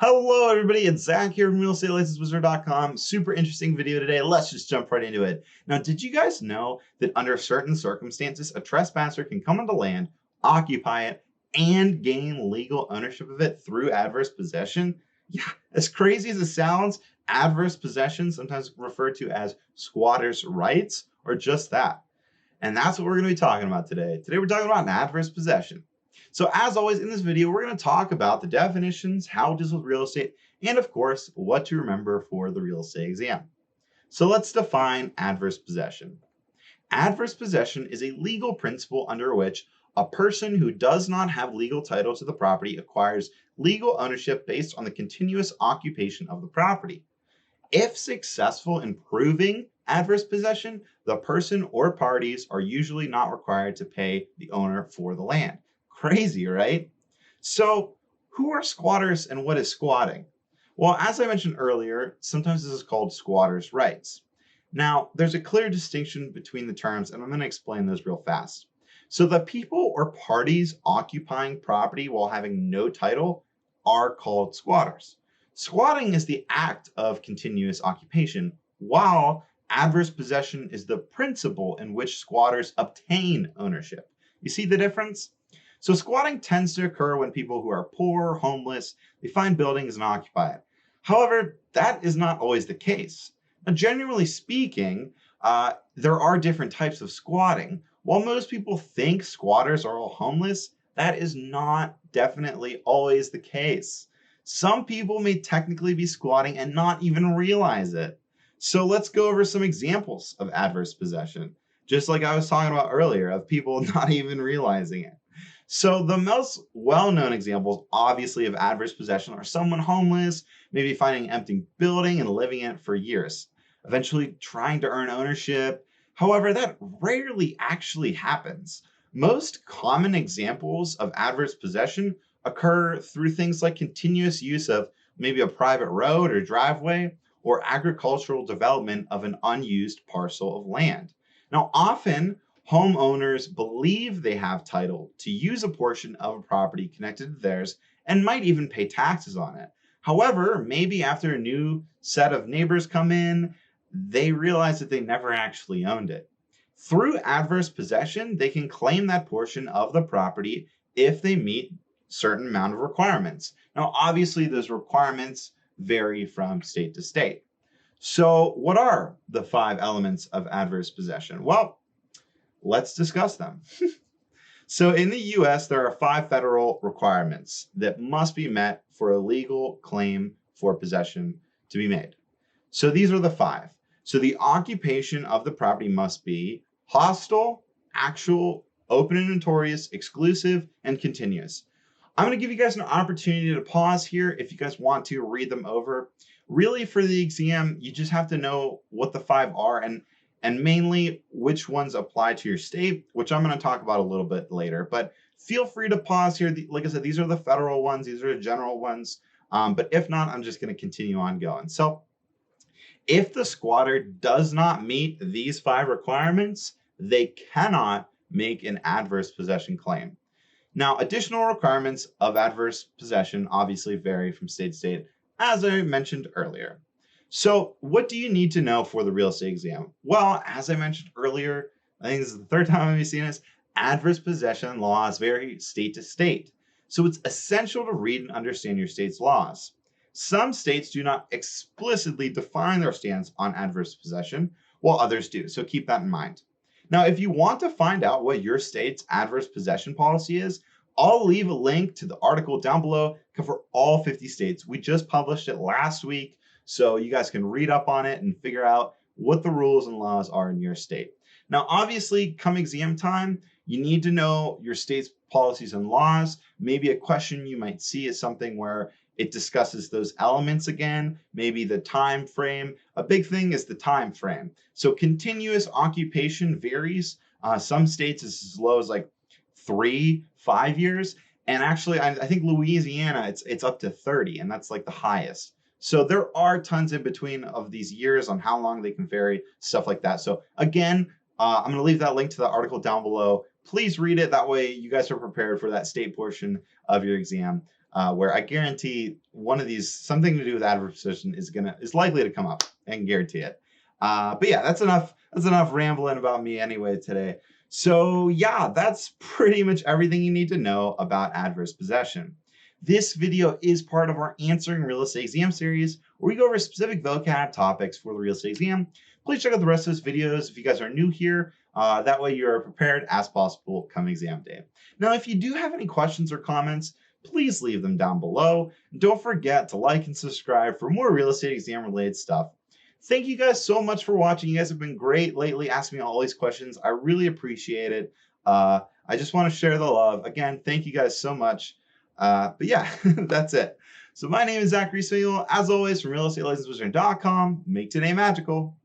Hello, everybody. It's Zach here from realestatelicensewizard.com. Super interesting video today. Let's just jump right into it. Now, did you guys know that under certain circumstances, a trespasser can come onto land, occupy it, and gain legal ownership of it through adverse possession? Yeah, as crazy as it sounds, adverse possession, sometimes referred to as squatters' rights, or just that. And that's what we're going to be talking about today. Today, we're talking about an adverse possession. So as always in this video, we're going to talk about the definitions, how it deals with real estate, and of course, what to remember for the real estate exam. So let's define adverse possession. Adverse possession is a legal principle under which a person who does not have legal title to the property acquires legal ownership based on the continuous occupation of the property. If successful in proving adverse possession, the person or parties are usually not required to pay the owner for the land. Crazy, right? So, who are squatters and what is squatting? Well, as I mentioned earlier, sometimes this is called squatters' rights. Now, there's a clear distinction between the terms, and I'm going to explain those real fast. So, the people or parties occupying property while having no title are called squatters. Squatting is the act of continuous occupation, while adverse possession is the principle in which squatters obtain ownership. You see the difference? So squatting tends to occur when people who are poor, homeless, they find buildings and occupy it. However, that is not always the case. Now, generally speaking, there are different types of squatting. While most people think squatters are all homeless, that is not definitely always the case. Some people may technically be squatting and not even realize it. So let's go over some examples of adverse possession, just like I was talking about earlier, of people not even realizing it. So the most well-known examples, obviously, of adverse possession are someone homeless, maybe finding an empty building and living in it for years, eventually trying to earn ownership. However, that rarely actually happens. Most common examples of adverse possession occur through things like continuous use of maybe a private road or driveway or agricultural development of an unused parcel of land. Now, often homeowners believe they have title to use a portion of a property connected to theirs and might even pay taxes on it. However, maybe after a new set of neighbors come in, they realize that they never actually owned it. Through adverse possession, they can claim that portion of the property if they meet certain amount of requirements. Now, obviously, those requirements vary from state to state. So, what are the 5 elements of adverse possession? Well, let's discuss them. So in the US, there are 5 federal requirements that must be met for a legal claim for possession to be made. So these are the 5. So the occupation of the property must be hostile, actual, open and notorious, exclusive, and continuous. I'm going to give you guys an opportunity to pause here if you guys want to read them over. Really, for the exam, you just have to know what the 5 are and mainly which ones apply to your state, which I'm going to talk about a little bit later. But feel free to pause here. Like I said, these are the federal ones. These are the general ones. But if not, I'm just going to continue on going. So if the squatter does not meet these 5 requirements, they cannot make an adverse possession claim. Now, additional requirements of adverse possession obviously vary from state to state, as I mentioned earlier. So what do you need to know for the real estate exam? Well, as I mentioned earlier, I think this is the 3rd time I've seen this, adverse possession laws vary state to state. So it's essential to read and understand your state's laws. Some states do not explicitly define their stance on adverse possession, while others do. So keep that in mind. Now, if you want to find out what your state's adverse possession policy is, I'll leave a link to the article down below, cover all 50 states. We just published it last week, so you guys can read up on it and figure out what the rules and laws are in your state. Now, obviously, come exam time, you need to know your state's policies and laws. Maybe a question you might see is something where it discusses those elements again, maybe the time frame. A big thing is the time frame. So continuous occupation varies. Some states is as low as like 3-5 years. And actually, I think Louisiana, it's up to 30, and that's like the highest. So there are tons in between of these years on how long they can vary, stuff like that. So again, I'm going to leave that link to the article down below. Please read it. That way you guys are prepared for that state portion of your exam. where I guarantee one of these, something to do with adverse possession, is likely to come up. I can guarantee it. But yeah, that's enough. That's enough rambling about me anyway today. So yeah, that's pretty much everything you need to know about adverse possession. This video is part of our Answering Real Estate Exam series, where we go over specific vocab topics for the real estate exam. Please check out the rest of those videos if you guys are new here. That way you're prepared as possible come exam day. Now, if you do have any questions or comments, please leave them down below. And don't forget to like and subscribe for more real estate exam related stuff. Thank you guys so much for watching. You guys have been great lately asking me all these questions. I really appreciate it. I just want to share the love. Again, thank you guys so much. But yeah, that's it. So my name is Zachary Samuel. As always, from realestatelicensewizard.com. Make today magical.